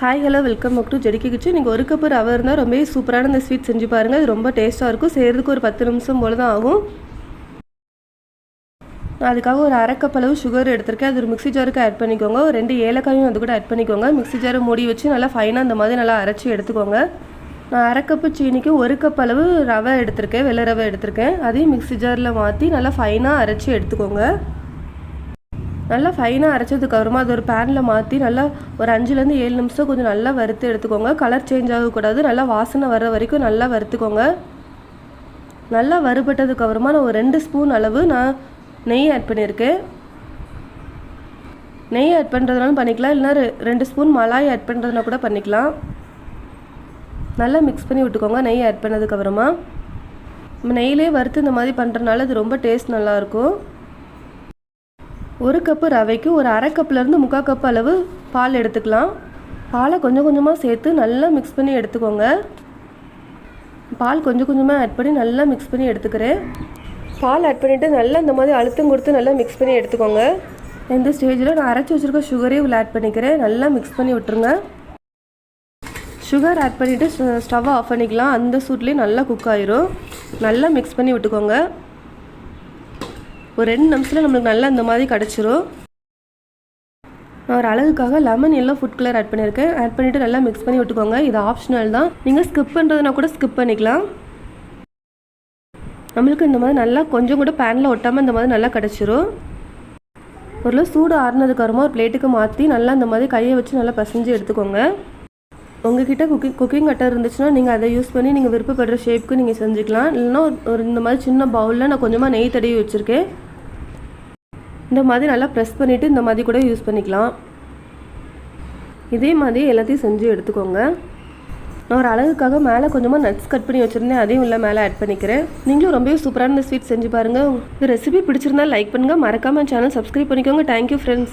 Hi hello welcome back to ஜெடிக்கி kitchen. நீங்கள் ஒரு கப்பு ரவை இருந்தால் ரொம்ப சூப்பரான இந்த ஸ்வீட் செஞ்சு பாருங்கள். இது ரொம்ப டேஸ்ட்டாக இருக்கும். செய்கிறதுக்கு ஒரு 10 நிமிஷம் போல் தான் ஆகும். அதுக்காக ஒரு அரை கப் அளவு சுகர் எடுத்திருக்கேன். அது ஒரு மிக்ஸி ஜாருக்கு ஆட் பண்ணிக்கோங்க. ஒரு 2 ஏலக்காயும் அது கூட ஆட் பண்ணிக்கோங்க. மிக்ஸி ஜாரை மூடி வச்சு நல்லா ஃபைனாக இந்த மாதிரி நல்லா அரைச்சி எடுத்துக்கோங்க. நான் அரை கப்பு சீனிக்கு 1 கப் அளவு ரவை எடுத்திருக்கேன், வெள்ளை ரவை எடுத்திருக்கேன். அதையும் மிக்ஸி ஜாரில் மாற்றி நல்லா ஃபைனாக அரைச்சி எடுத்துக்கோங்க. நல்லா ஃபைனாக அரைச்சதுக்கு அப்புறமா அது ஒரு பேனில் மாற்றி நல்லா ஒரு 5லேருந்து 7 நிமிஷம் கொஞ்சம் நல்லா வறுத்து எடுத்துக்கோங்க. கலர் சேஞ்ச் ஆகக்கூடாது. நல்லா வாசனை வர்ற வரைக்கும் நல்லா வறுத்துக்கோங்க. நல்லா வறுபட்டதுக்கு அப்புறமா நான் ஒரு 2 ஸ்பூன் அளவு நான் நெய் ஆட் பண்ணியிருக்கேன். நெய் ஆட் பண்ணுறதுனாலும் பண்ணிக்கலாம், இல்லைனா 2 ஸ்பூன் மலாய் ஆட் பண்ணுறதுனா கூட பண்ணிக்கலாம். நல்லா மிக்ஸ் பண்ணி விட்டுக்கோங்க. நெய் ஆட் பண்ணதுக்கப்புறமா நம்ம நெய்யிலே வறுத்து இந்த மாதிரி பண்ணுறதுனால அது ரொம்ப டேஸ்ட் நல்லாயிருக்கும். 1 கப்பு ரவைக்கு ஒரு அரை கப்லேருந்து 3/4 கப் அளவு பால் எடுத்துக்கலாம். பாலை கொஞ்சம் கொஞ்சமாக சேர்த்து நல்லா மிக்ஸ் பண்ணி எடுத்துக்கோங்க. பால் கொஞ்சம் கொஞ்சமாக ஆட் பண்ணி நல்லா மிக்ஸ் பண்ணி எடுத்துக்கிறேன். பால் ஆட் பண்ணிவிட்டு நல்லா இந்த மாதிரி அழுத்தம் கொடுத்து நல்லா மிக்ஸ் பண்ணி எடுத்துக்கோங்க. இந்த ஸ்டேஜில் நான் அரைச்சி வச்சுருக்க சுகரையும் இவ்வளோ ஆட் பண்ணிக்கிறேன். நல்லா மிக்ஸ் பண்ணி விட்டுருங்க. சுகர் ஆட் பண்ணிவிட்டு ஸ்டவ்வை ஆஃப் பண்ணிக்கலாம். அந்த சூட்லேயே நல்லா குக் ஆயிரும். நல்லா மிக்ஸ் பண்ணி விட்டுக்கோங்க. ஒரு 2 நிமிஷத்தில் நம்மளுக்கு நல்லா இந்த மாதிரி கிடச்சிரும். நான் ஒரு அழகுக்காக lemon yellow food colour add பண்ணியிருக்கேன். ஆட் பண்ணிவிட்டு நல்லா மிக்ஸ் பண்ணி விட்டுக்கோங்க. இது ஆப்ஷனல் தான், நீங்கள் ஸ்கிப் பண்ணுறதுனா கூட ஸ்கிப் பண்ணிக்கலாம். நம்மளுக்கு இந்த மாதிரி நல்லா கொஞ்சம் கூட பேனில் ஒட்டாமல் இந்த மாதிரி நல்லா கிடச்சிரும். ஒரு சூடு ஆறுனதுக்கப்புறமா ஒரு பிளேட்டுக்கு மாற்றி நல்லா இந்த மாதிரி கையை வச்சு நல்லா பசைஞ்சு எடுத்துக்கோங்க. உங்ககிட்ட குக்கிங் கட்டர் இருந்துச்சுன்னா நீங்கள் அதை யூஸ் பண்ணி நீங்கள் விருப்பப்படுற ஷேப்புக்கு நீங்கள் செஞ்சுக்கலாம். இல்லைன்னா ஒரு இந்த மாதிரி சின்ன பவுலில் நான் கொஞ்சமாக நெய் தடவி வச்சுருக்கேன். இந்த மாதிரி நல்லா ப்ரெஸ் பண்ணிவிட்டு இந்த மாதிரி கூட யூஸ் பண்ணிக்கலாம். இதே மாதிரி எல்லாத்தையும் செஞ்சு எடுத்துக்கோங்க. நான் ஒரு அழகுக்காக மேலே கொஞ்சமாக நட்ஸ் கட் பண்ணி வச்சுருந்தேன், அதையும் உள்ள மேலே ஆட் பண்ணிக்கிறேன். நீங்களும் ரொம்பவே சூப்பரான இந்த ஸ்வீட் செஞ்சு பாருங்கள். இந்த ரெசிபி பிடிச்சிருந்தா லைக் பண்ணுங்கள், மறக்காமல் சேனல் சப்ஸ்கிரைப் பண்ணிக்கோங்க. Thank you friends.